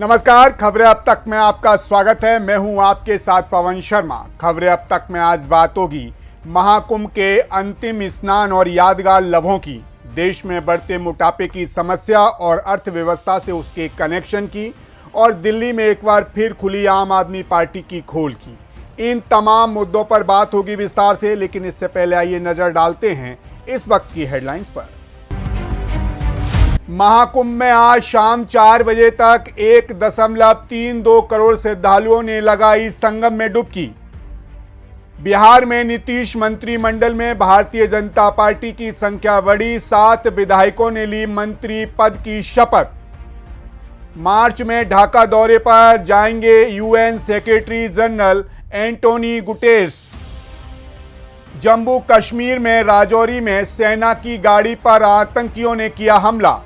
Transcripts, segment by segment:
नमस्कार, खबरें अब तक में आपका स्वागत है। मैं हूं आपके साथ पवन शर्मा। खबरें अब तक में आज बात होगी महाकुंभ के अंतिम स्नान और यादगार लम्हों की, देश में बढ़ते मोटापे की समस्या और अर्थव्यवस्था से उसके कनेक्शन की, और दिल्ली में एक बार फिर खुली आम आदमी पार्टी की खोल की। इन तमाम मुद्दों पर बात होगी विस्तार से, लेकिन इससे पहले आइए नजर डालते हैं इस वक्त की हेडलाइंस पर। महाकुंभ में आज शाम 4 बजे तक 1.32 करोड़ श्रद्धालुओं ने लगाई संगम में डुबकी। बिहार में नीतीश मंत्रिमंडल में भारतीय जनता पार्टी की संख्या बढ़ी, 7 विधायकों ने ली मंत्री पद की शपथ। मार्च में ढाका दौरे पर जाएंगे UN secretary general Antonio Guterres. Jammu Kashmir में राजौरी में सेना की गाड़ी पर आतंकियों ने किया हमला।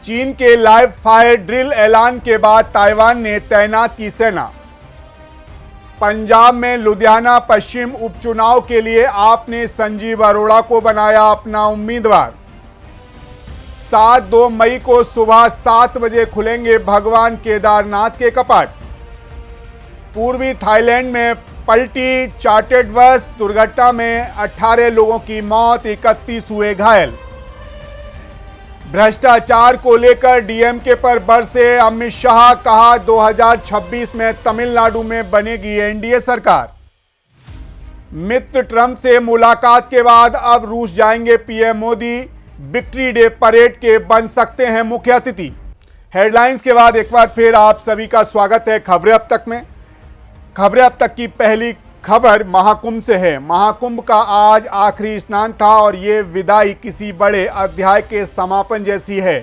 चीन के लाइव फायर ड्रिल ऐलान के बाद ताइवान ने तैनात की सेना। पंजाब में लुधियाना पश्चिम उपचुनाव के लिए आपने संजीव अरोड़ा को बनाया अपना उम्मीदवार। 7-2 मई को सुबह 7 बजे खुलेंगे भगवान केदारनाथ के कपाट। पूर्वी थाईलैंड में पलटी चार्टर्ड बस, दुर्घटना में 18 लोगों की मौत, 31 हुए घायल। भ्रष्टाचार को लेकर डीएमके पर बरसे अमित शाह, कहा 2026 में तमिलनाडु में बनेगी एनडीए सरकार। मित्र ट्रंप से मुलाकात के बाद अब रूस जाएंगे PM Modi, victory day parade के बन सकते हैं मुख्य अतिथि। हेडलाइंस के बाद एक बार फिर आप सभी का स्वागत है खबरें अब तक में। खबरें अब तक की पहली खबर महाकुंभ से है। महाकुंभ का आज आखिरी स्नान था और ये विदाई किसी बड़े अध्याय के समापन जैसी है।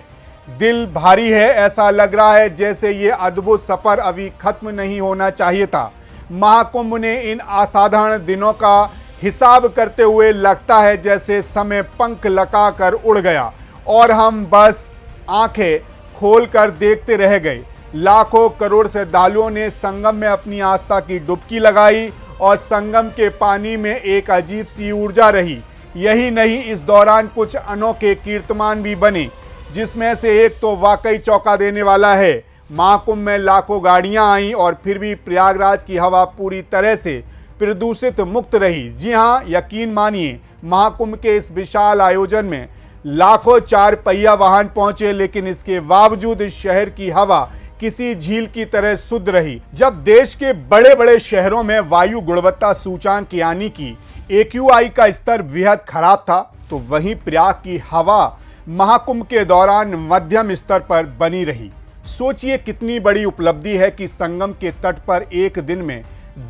दिल भारी है, ऐसा लग रहा है जैसे ये अद्भुत सफर अभी खत्म नहीं होना चाहिए था। महाकुंभ ने इन असाधारण दिनों का हिसाब करते हुए लगता है जैसे समय पंख लगा उड़ गया और हम बस आंखें खोलकर देखते रह गए। लाखों करोड़ श्रद्धालुओं ने संगम में अपनी आस्था की डुबकी लगाई और संगम के पानी में एक अजीब सी ऊर्जा रही। यही नहीं, इस दौरान कुछ अनोखे कीर्तमान भी बने, जिसमें से एक तो वाकई चौंका देने वाला है। महाकुंभ में लाखों गाड़ियां आईं और फिर भी प्रयागराज की हवा पूरी तरह से प्रदूषित मुक्त रही। जी हां, यकीन मानिए, महाकुंभ के इस विशाल आयोजन में लाखों 4 पहिया वाहन पहुंचे, लेकिन इसके बावजूद इस शहर की हवा किसी झील की तरह शुद्ध रही। जब देश के बड़े बड़े शहरों में वायु गुणवत्ता सूचांक यानी कि AQI का स्तर बेहद खराब था, तो वहीं प्रयाग की हवा महाकुंभ के दौरान मध्यम स्तर पर बनी रही। सोचिए कितनी बड़ी उपलब्धि है कि संगम के तट पर एक दिन में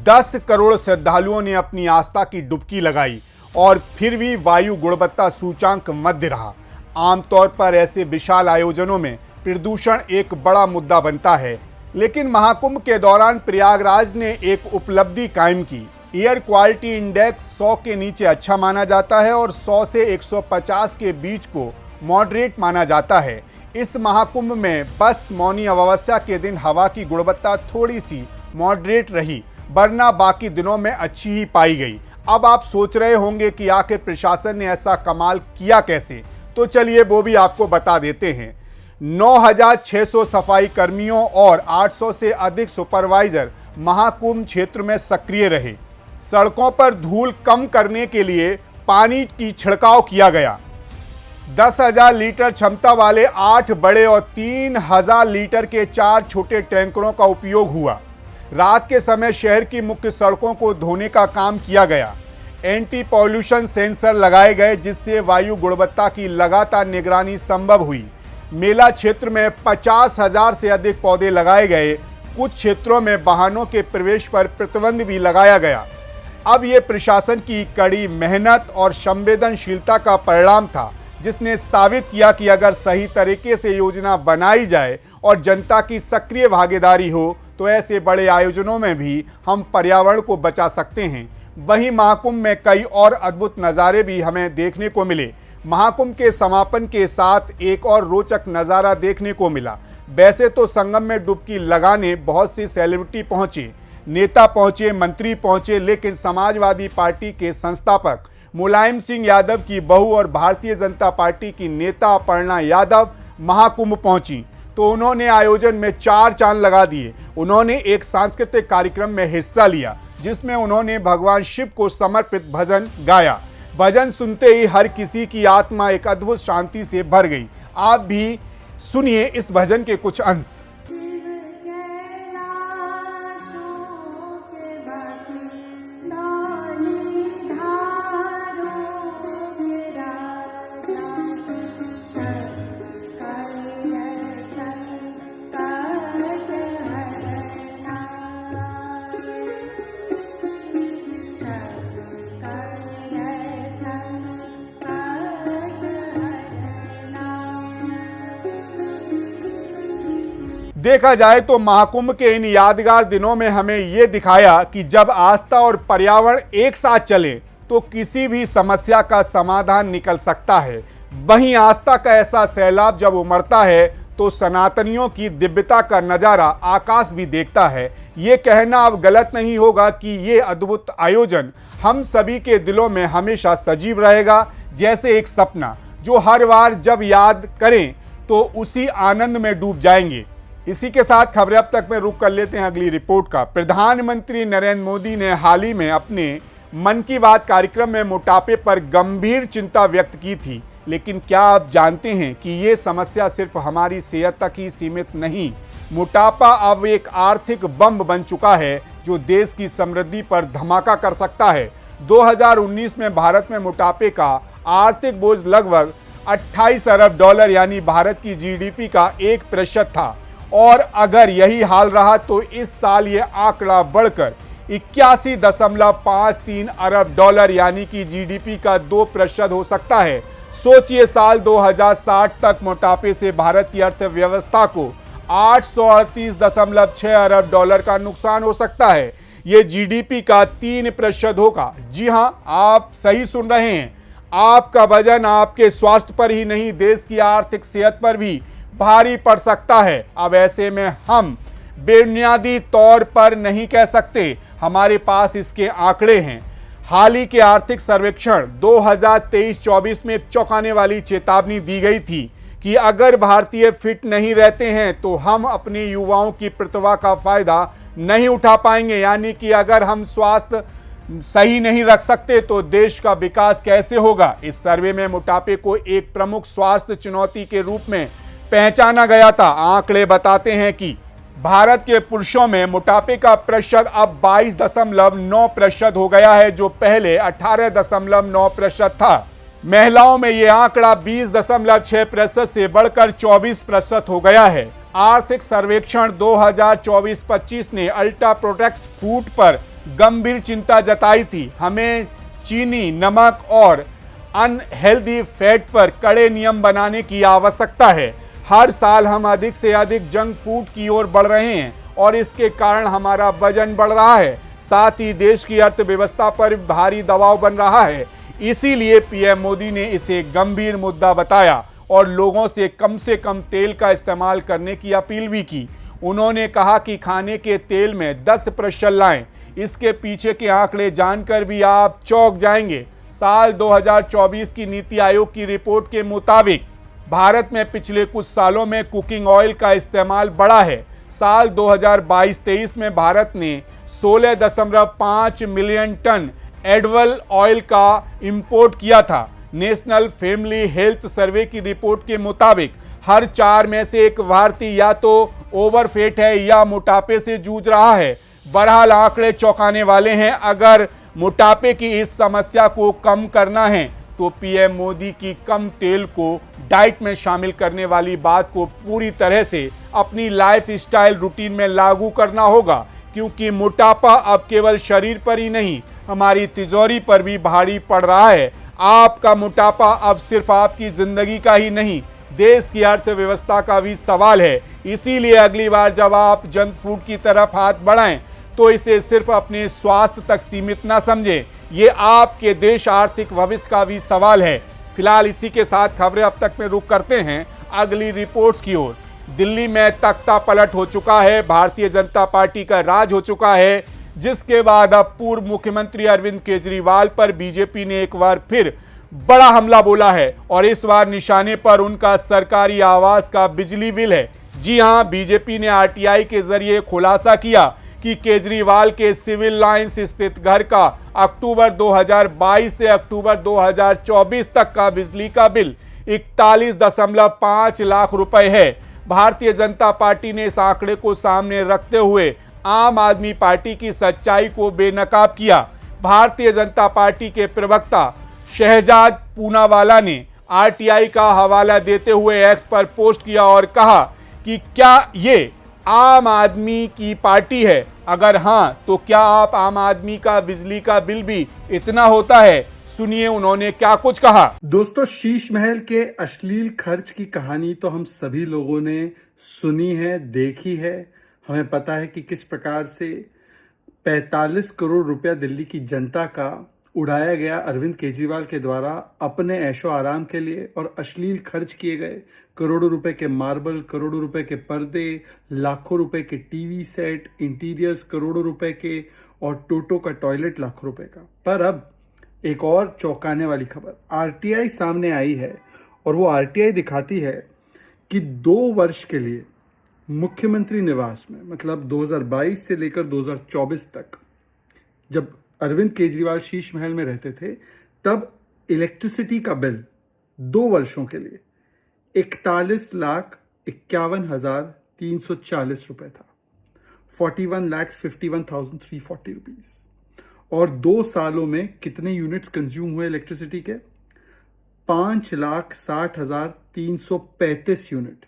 10 करोड़ श्रद्धालुओं ने अपनी आस्था की डुबकी लगाई और फिर भी वायु गुणवत्ता सूचांक मध्य रहा। आमतौर पर ऐसे विशाल आयोजनों में प्रदूषण एक बड़ा मुद्दा बनता है, लेकिन महाकुंभ के दौरान प्रयागराज ने एक उपलब्धि कायम की। एयर क्वालिटी इंडेक्स 100 के नीचे अच्छा माना जाता है और 100 से 150 के बीच को मॉडरेट माना जाता है। इस महाकुंभ में बस मौनी अमावस्या के दिन हवा की गुणवत्ता थोड़ी सी मॉडरेट रही, वरना बाकी दिनों में अच्छी ही पाई गई। अब आप सोच रहे होंगे कि आखिर प्रशासन ने ऐसा कमाल किया कैसे, तो चलिए वो भी आपको बता देते हैं। 9,600 सफाई कर्मियों और 800 से अधिक सुपरवाइजर महाकुंभ क्षेत्र में सक्रिय रहे। सड़कों पर धूल कम करने के लिए पानी की छिड़काव किया गया। 10,000 लीटर क्षमता वाले 8 बड़े और 3,000 लीटर के 4 छोटे टैंकरों का उपयोग हुआ। रात के समय शहर की मुख्य सड़कों को धोने का काम किया गया। एंटी पॉल्यूशन सेंसर लगाए गए, जिससे वायु गुणवत्ता की लगातार निगरानी संभव हुई। मेला क्षेत्र में 50,000 से अधिक पौधे लगाए गए। कुछ क्षेत्रों में वाहनों के प्रवेश पर प्रतिबंध भी लगाया गया। अब ये प्रशासन की कड़ी मेहनत और संवेदनशीलता का परिणाम था, जिसने साबित किया कि अगर सही तरीके से योजना बनाई जाए और जनता की सक्रिय भागीदारी हो, तो ऐसे बड़े आयोजनों में भी हम पर्यावरण को बचा सकते हैं। वहीं महाकुंभ में कई और अद्भुत नज़ारे भी हमें देखने को मिले। महाकुंभ के समापन के साथ एक और रोचक नज़ारा देखने को मिला। वैसे तो संगम में डुबकी लगाने बहुत सी सेलिब्रिटी पहुंचे, नेता पहुंचे, मंत्री पहुंचे, लेकिन समाजवादी पार्टी के संस्थापक मुलायम सिंह यादव की बहू और भारतीय जनता पार्टी की नेता अपर्णा यादव महाकुंभ पहुंची। तो उन्होंने आयोजन में 4 चांद लगा दिए। उन्होंने एक सांस्कृतिक कार्यक्रम में हिस्सा लिया जिसमें उन्होंने भगवान शिव को समर्पित भजन गाया। भजन सुनते ही हर किसी की आत्मा एक अद्भुत शांति से भर गई। आप भी सुनिए इस भजन के कुछ अंश। देखा जाए तो महाकुंभ के इन यादगार दिनों में हमें यह दिखाया कि जब आस्था और पर्यावरण एक साथ चले तो किसी भी समस्या का समाधान निकल सकता है। वहीं आस्था का ऐसा सैलाब जब उमड़ता है तो सनातनियों की दिव्यता का नज़ारा आकाश भी देखता है। ये कहना अब गलत नहीं होगा कि ये अद्भुत आयोजन हम सभी के दिलों में हमेशा सजीव रहेगा, जैसे एक सपना जो हर बार जब याद करें तो उसी आनंद में डूब जाएंगे। इसी के साथ खबरें अब तक में रुक कर लेते हैं अगली रिपोर्ट का। प्रधानमंत्री नरेंद्र मोदी ने हाल ही में अपने मन की बात कार्यक्रम में मोटापे पर गंभीर चिंता व्यक्त की थी, लेकिन क्या आप जानते हैं कि ये समस्या सिर्फ हमारी सेहत तक ही सीमित नहीं, मोटापा अब एक आर्थिक बम बन चुका है जो देश की समृद्धि पर धमाका कर सकता है। 2019 में भारत में मोटापे का आर्थिक बोझ लगभग 28 अरब डॉलर यानी भारत की जीडीपी का 1% था, और अगर यही हाल रहा तो इस साल ये आंकड़ा बढ़कर 81.53 अरब डॉलर यानी कि जीडीपी का 2% हो सकता है। सोचिए, साल 2060 तक मोटापे से भारत की अर्थव्यवस्था को 838.6 अरब डॉलर का नुकसान हो सकता है। ये जीडीपी का 3% होगा। जी हां, आप सही सुन रहे हैं। आपका वजन आपके स्वास्थ्य पर ही नहीं, देश की आर्थिक सेहत पर भी भारी पड़ सकता है। अब ऐसे में हम बुनियादी तौर पर नहीं कह सकते, हमारे पास इसके आंकड़े हैं। हाल ही के आर्थिक सर्वेक्षण 2023-24 में एक चौंकाने वाली चेतावनी दी गई थी कि अगर भारतीय फिट नहीं रहते हैं तो हम अपने युवाओं की प्रतिभा का फायदा नहीं उठा पाएंगे, यानी कि अगर हम स्वास्थ्य सही नहीं रख सकते तो देश का विकास कैसे होगा। इस सर्वे में मोटापे को एक प्रमुख स्वास्थ्य चुनौती के रूप में पहचाना गया था। आंकड़े बताते हैं कि भारत के पुरुषों में मोटापे का प्रतिशत अब 22.9% हो गया है, जो पहले 18.9% था। महिलाओं में यह आंकड़ा 20.6% से बढ़कर 24% हो गया है। आर्थिक सर्वेक्षण 2024-25 ने अल्ट्रा प्रोसेस्ड फूड पर गंभीर चिंता जताई थी। हमें चीनी, नमक और अनहेल्दी फैट पर कड़े नियम बनाने की आवश्यकता है। हर साल हम अधिक से अधिक जंक फूड की ओर बढ़ रहे हैं और इसके कारण हमारा वजन बढ़ रहा है, साथ ही देश की अर्थव्यवस्था पर भारी दबाव बन रहा है। इसीलिए पीएम मोदी ने इसे गंभीर मुद्दा बताया और लोगों से कम तेल का इस्तेमाल करने की अपील भी की। उन्होंने कहा कि खाने के तेल में 10% लाएं। इसके पीछे के आंकड़े जानकर भी आप चौंक जाएंगे। साल 2024 की नीति आयोग की रिपोर्ट के मुताबिक भारत में पिछले कुछ सालों में कुकिंग ऑयल का इस्तेमाल बढ़ा है। साल 2022-23 में भारत ने 16.5 मिलियन टन एडिबल ऑयल का इंपोर्ट किया था। नेशनल फैमिली हेल्थ सर्वे की रिपोर्ट के मुताबिक हर 4 में से एक भारतीय या तो ओवरफेट है या मोटापे से जूझ रहा है। बहरहाल आंकड़े चौंकाने वाले हैं। अगर मोटापे की इस समस्या को कम करना है तो पीएम मोदी की कम तेल को डाइट में शामिल करने वाली बात को पूरी तरह से अपनी लाइफ स्टाइल रूटीन में लागू करना होगा, क्योंकि मोटापा अब केवल शरीर पर ही नहीं, हमारी तिजोरी पर भी भारी पड़ रहा है। आपका मोटापा अब सिर्फ आपकी जिंदगी का ही नहीं, देश की अर्थव्यवस्था का भी सवाल है। इसीलिए अगली बार जब आप जंक फूड की तरफ हाथ बढ़ाएं तो इसे सिर्फ अपने स्वास्थ्य तक सीमित ना समझें, ये आपके देश आर्थिक भविष्य का भी सवाल है। फिलहाल इसी के साथ खबरें अब तक में रुक करते हैं अगली रिपोर्ट्स की ओर। दिल्ली में तख्ता पलट हो चुका है, भारतीय जनता पार्टी का राज हो चुका है, जिसके बाद अब पूर्व मुख्यमंत्री अरविंद केजरीवाल पर बीजेपी ने एक बार फिर बड़ा हमला बोला है और इस बार निशाने पर उनका सरकारी आवास का बिजली बिल है। जी हां, बीजेपी ने आरटीआई के जरिए खुलासा किया कि केजरीवाल के सिविल लाइंस स्थित घर का अक्टूबर 2022 से अक्टूबर 2024 तक का बिजली का बिल 41.5 लाख रुपए है। भारतीय जनता पार्टी ने इस आंकड़े को सामने रखते हुए आम आदमी पार्टी की सच्चाई को बेनकाब किया। भारतीय जनता पार्टी के प्रवक्ता शहजाद पूनावाला ने आरटीआई का हवाला देते हुए एक्स पर पोस्ट किया और कहा कि क्या ये आम आदमी की पार्टी है? अगर हां, तो क्या आप आम आदमी का बिजली का बिल भी इतना होता है? सुनिए उन्होंने क्या कुछ कहा। दोस्तों, शीश महल के अश्लील खर्च की कहानी तो हम सभी लोगों ने सुनी है, देखी है। हमें पता है कि किस प्रकार से 45 करोड़ रुपया दिल्ली की जनता का उड़ाया गया अरविंद केजरीवाल के द्वारा अपने ऐशो आराम के लिए, और अश्लील खर्च किए गए करोड़ों रुपए के मार्बल, करोड़ों रुपए के पर्दे, लाखों रुपए के टीवी सेट, इंटीरियर्स करोड़ों रुपए के, और टोटो का टॉयलेट लाखों रुपए का। पर अब एक और चौंकाने वाली खबर आरटीआई सामने आई है, और वो आरटीआई दिखाती है कि 2 वर्ष के लिए मुख्यमंत्री निवास में, मतलब 2022 से लेकर 2024 तक, जब अरविंद केजरीवाल शीश महल में रहते थे, तब इलेक्ट्रिसिटी का बिल 2 वर्षों के लिए 41,51,340 रुपए था। 41,51,340 रुपीज। और 2 सालों में कितने यूनिट्स कंज्यूम हुए इलेक्ट्रिसिटी के? 5,60,335 यूनिट।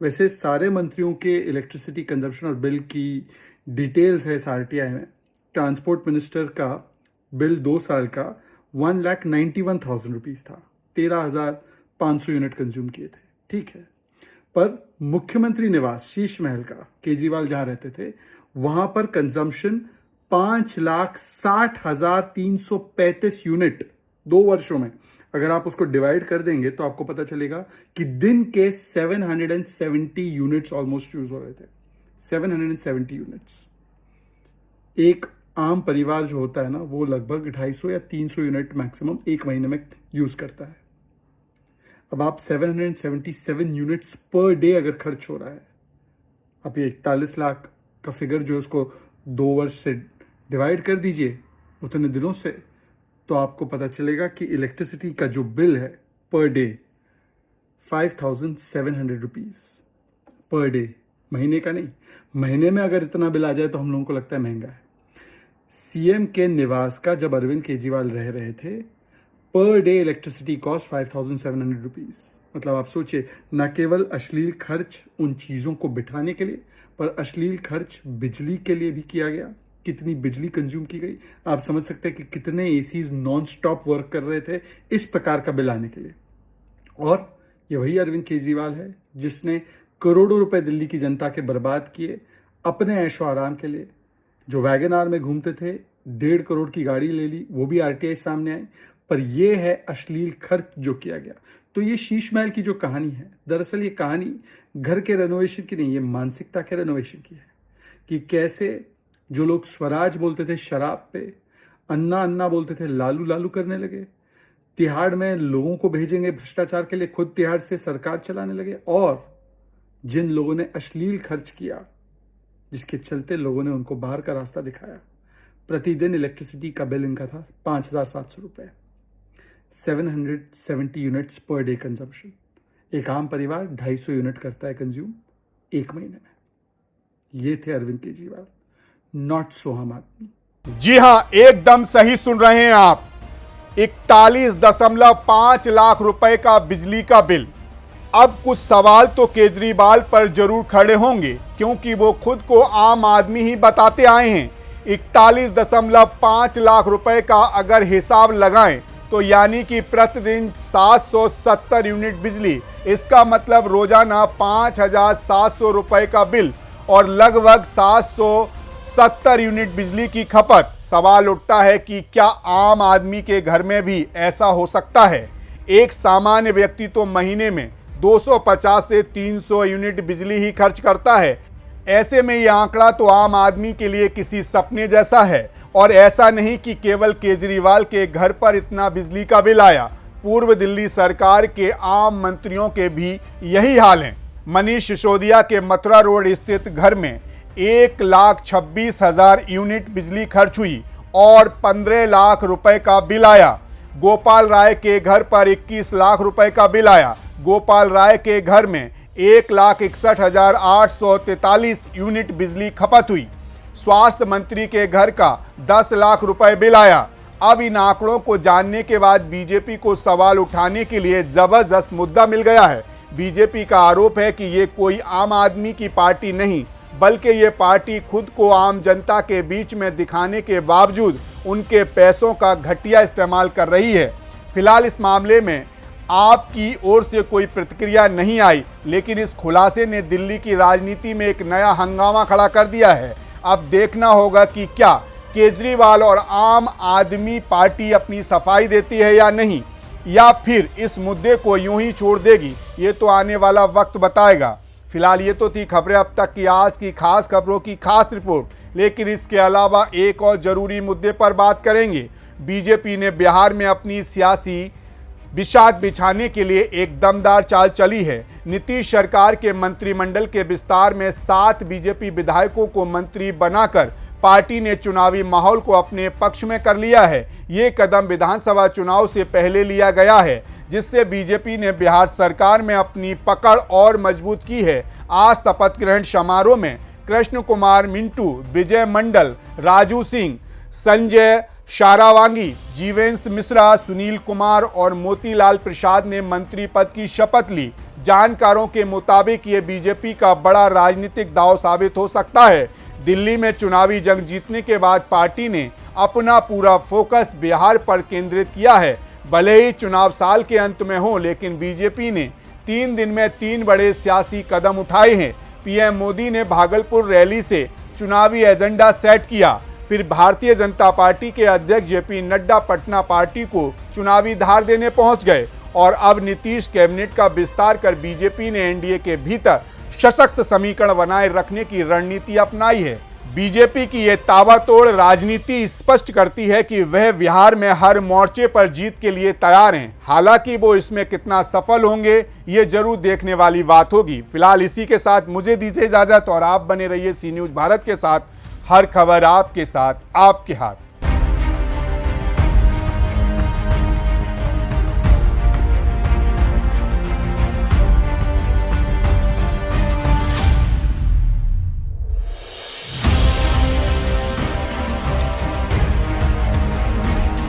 वैसे सारे मंत्रियों के इलेक्ट्रिसिटी कंजप्शन और बिल की डिटेल्स है इस आरटीआई में। ट्रांसपोर्ट मिनिस्टर का बिल 2 साल का 1,91,000 रुपीज था। 13,500 यूनिट कंज्यूम किए थे, ठीक है। पर मुख्यमंत्री निवास शीश महल का, केजरीवाल जहां रहते थे, वहां पर कंजम्पशन 5,60,335 यूनिट 2 वर्षों में। अगर आप उसको डिवाइड कर देंगे तो आपको पता चलेगा कि दिन के 770 यूनिट्स ऑलमोस्ट यूज हो रहे थे। 770 यूनिट्स। एक आम परिवार जो होता है ना, वो लगभग 250 या 300 यूनिट मैक्सिमम एक महीने में यूज करता है। अब आप 777 यूनिट्स पर डे अगर खर्च हो रहा है, आप ये 41 लाख का फिगर जो उसको 2 वर्ष से डिवाइड कर दीजिए उतने दिनों से, तो आपको पता चलेगा कि इलेक्ट्रिसिटी का जो बिल है per day 5,700 rupees per day. महीने का नहीं, महीने में अगर इतना बिल आ जाए तो हम लोगों को लगता है महंगा है। सीएम के निवास का जब अरविंद केजरीवाल रह रहे थे, per day electricity cost 5,700 rupees. मतलब आप सोचिए, न केवल अश्लील खर्च उन चीज़ों को बिठाने के लिए, पर अश्लील खर्च बिजली के लिए भी किया गया। कितनी बिजली कंज्यूम की गई, आप समझ सकते हैं कि कितने एसीज नॉन स्टॉप वर्क कर रहे थे इस प्रकार का बिल आने के लिए। और ये वही अरविंद केजरीवाल है जिसने करोड़ों रुपए दिल्ली की जनता के बर्बाद किए अपने ऐशो आराम के लिए। जो वैगन आर में घूमते थे, 1.5 करोड़ की गाड़ी ले ली, वो भी आरटीआई सामने आई। पर यह है अश्लील खर्च जो किया गया। तो ये शीश महल की जो कहानी है, दरअसल ये कहानी घर के रेनोवेशन की नहीं, ये मानसिकता के रेनोवेशन की है। कि कैसे जो लोग स्वराज बोलते थे शराब पे, अन्ना अन्ना बोलते थे लालू लालू करने लगे, तिहाड़ में लोगों को भेजेंगे भ्रष्टाचार के लिए, खुद तिहाड़ से सरकार चलाने लगे। और जिन लोगों ने अश्लील खर्च किया, जिसके चलते लोगों ने उनको बाहर का रास्ता दिखाया, प्रतिदिन इलेक्ट्रिसिटी का बिल इनका था 5,700 रुपए। 770 यूनिट्स पर डे कंजम्पशन। एक आम परिवार 250 यूनिट करता है कंज्यूम एक महीने में। ये थे अरविंद केजरीवाल, नॉट सो आम आदमी। जी हां, एकदम सही सुन रहे हैं आप। 41.5 लाख रुपए का बिजली का बिल। अब कुछ सवाल तो केजरीवाल पर जरूर खड़े होंगे, क्योंकि वो खुद को आम आदमी ही बताते आए हैं। 41.5 लाख रुपए का अगर हिसाब लगाएं तो यानी कि प्रतिदिन 770 यूनिट बिजली, इसका मतलब रोजाना 5,700 रुपए का बिल और लगभग 770 यूनिट बिजली की खपत। सवाल उठता है कि क्या आम आदमी के घर में भी ऐसा हो सकता है? एक सामान्य व्यक्ति तो महीने में 250 से 300 यूनिट बिजली ही खर्च करता है। ऐसे में यह आंकड़ा तो आम आदमी के लिए किसी सपने जैसा है। और ऐसा नहीं कि केवल केजरीवाल के घर पर इतना बिजली का बिल आया, पूर्व दिल्ली सरकार के आम मंत्रियों के भी यही हाल है। मनीष सिसोदिया के मथुरा रोड स्थित घर में 1,26,000 यूनिट बिजली खर्च हुई और 15 लाख रुपए का बिल आया। गोपाल राय के घर पर 21 लाख रुपए का बिल आया। गोपाल राय के घर में 1,61,843 यूनिट बिजली खपत हुई। स्वास्थ्य मंत्री के घर का 10 लाख रुपए बिल आया। अब इन आंकड़ों को जानने के बाद बीजेपी को सवाल उठाने के लिए जबरदस्त मुद्दा मिल गया है। बीजेपी का आरोप है कि ये कोई आम आदमी की पार्टी नहीं, बल्कि ये पार्टी खुद को आम जनता के बीच में दिखाने के बावजूद उनके पैसों का घटिया इस्तेमाल कर रही है। फिलहाल इस मामले में आपकी ओर से कोई प्रतिक्रिया नहीं आई, लेकिन इस खुलासे ने दिल्ली की राजनीति में एक नया हंगामा खड़ा कर दिया है। अब देखना होगा कि क्या केजरीवाल और आम आदमी पार्टी अपनी सफाई देती है या नहीं, या फिर इस मुद्दे को यूं ही छोड़ देगी। ये तो आने वाला वक्त बताएगा। फिलहाल ये तो थी खबरें अब तक की आज की खास खबरों की खास रिपोर्ट, लेकिन इसके अलावा एक और जरूरी मुद्दे पर बात करेंगे। बीजेपी ने बिहार में अपनी सियासी बिसात बिछाने के लिए एक दमदार चाल चली है। नीतीश सरकार के मंत्रिमंडल के विस्तार में 7 बीजेपी विधायकों को मंत्री बनाकर पार्टी ने चुनावी माहौल को अपने पक्ष में कर लिया है। ये कदम विधानसभा चुनाव से पहले लिया गया है, जिससे बीजेपी ने बिहार सरकार में अपनी पकड़ और मजबूत की है। आज शपथ ग्रहण समारोह में कृष्ण कुमार मिंटू, विजय मंडल, राजू सिंह, संजय शारावांगी, जीवेंद्र मिश्रा, सुनील कुमार और मोतीलाल प्रसाद ने मंत्री पद की शपथ ली। जानकारों के मुताबिक ये बीजेपी का बड़ा राजनीतिक दांव साबित हो सकता है। दिल्ली में चुनावी जंग जीतने के बाद पार्टी ने अपना पूरा फोकस बिहार पर केंद्रित किया है। भले ही चुनाव साल के अंत में हो, लेकिन बीजेपी ने 3 दिन में 3 बड़े सियासी कदम उठाए हैं। पीएम मोदी ने भागलपुर रैली से चुनावी एजेंडा सेट किया। फिर भारतीय जनता पार्टी के अध्यक्ष जेपी नड्डा पटना पार्टी को चुनावी धार देने पहुंच गए और अब नीतीश कैबिनेट का विस्तार कर बीजेपी ने एनडीए के भीतर सशक्त समीकरण बनाए रखने की रणनीति अपनाई है। बीजेपी की ये ताबड़तोड़ राजनीति स्पष्ट करती है कि वह बिहार में हर मोर्चे पर जीत के लिए तैयार हैं। हालांकि वो इसमें कितना सफल होंगे, ये जरूर देखने वाली बात होगी। फिलहाल इसी के साथ मुझे दीजिए इजाजत और आप बने रहिए सी न्यूज़ भारत के साथ। हर खबर आपके साथ, आपके हाथ।